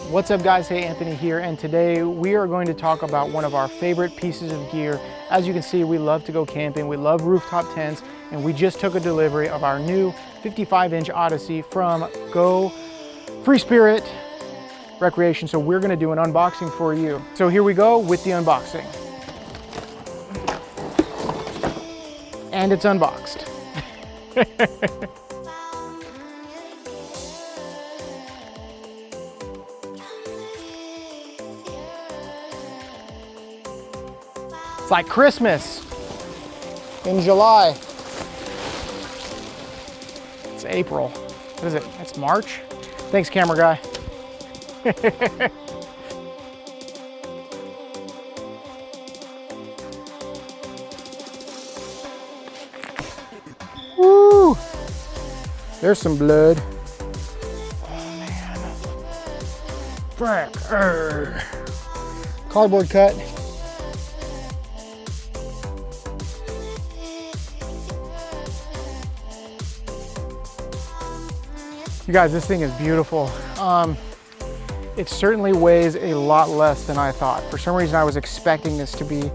What's up guys, hey Anthony here, and today we are going to talk about one of our favorite pieces of gear. As you can see, we love to go camping, we love rooftop tents, and we just took a delivery of our new 55-inch Odyssey from Freespirit Recreation, so we're gonna do an unboxing for you. So here we go with the unboxing. And it's unboxed. It's like Christmas in July. It's April. What is it? It's March? Thanks, camera guy. Woo! There's some blood. Oh man. Frack. Cardboard cut. You guys, this thing is beautiful. It certainly weighs a lot less than I thought. For some reason, I was expecting this to be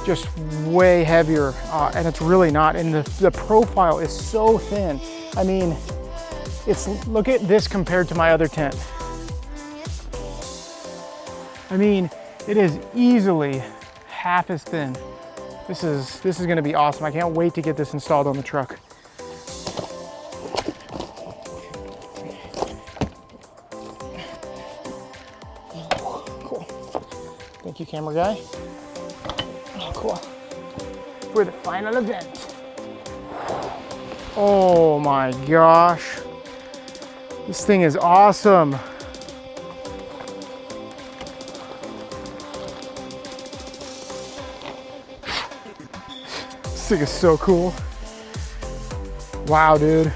just way heavier, and it's really not. And the profile is so thin. I mean, look at this compared to my other tent. I mean, it is easily half as thin. This is gonna be awesome. I can't wait to get this installed on the truck. Thank you, camera guy. Oh, cool. For the final event. Oh my gosh. This thing is awesome. This thing is so cool. Wow, dude.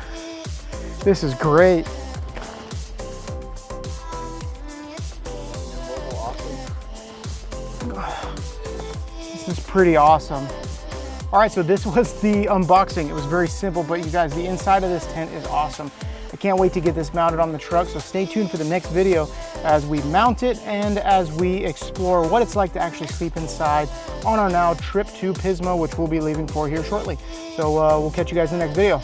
This is great. This is pretty awesome. All right, so this was the unboxing. It was very simple, but you guys, the inside of this tent is awesome. I can't wait to get this mounted on the truck, so stay tuned for the next video as we mount it and as we explore what it's like to actually sleep inside on our now trip to Pismo, which we'll be leaving for here shortly. So we'll catch you guys in the next video.